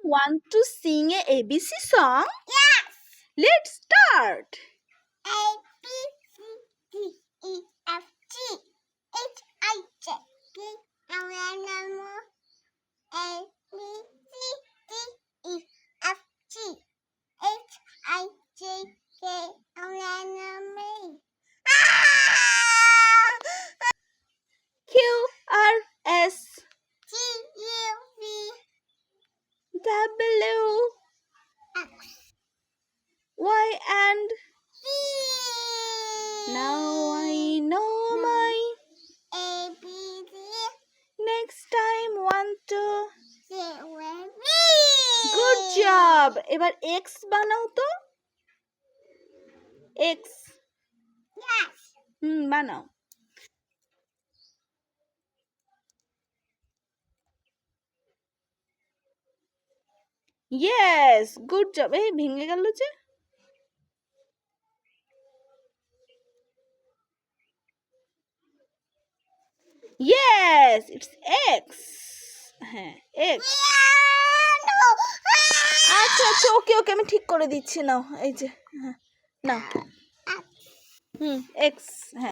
want to sing a ABC song? Yes. Let's start. A B C D E F G H I J K L M N O A B C D E F G H I J K L M N O. Q R S T U V W X Y and Z. now I know my A B C next time want to. C with B. Good job. এবার X বানাও তো। X Yes. বানাও। Yes, good job. এই ভেঙে গেল যে। Yes, it's X. হ্যাঁ, X. আচ্ছা আচ্ছা ওকে ওকে আমি ঠিক করে দিচ্ছি নাও এই যে হ্যাঁ নাও X হ্যাঁ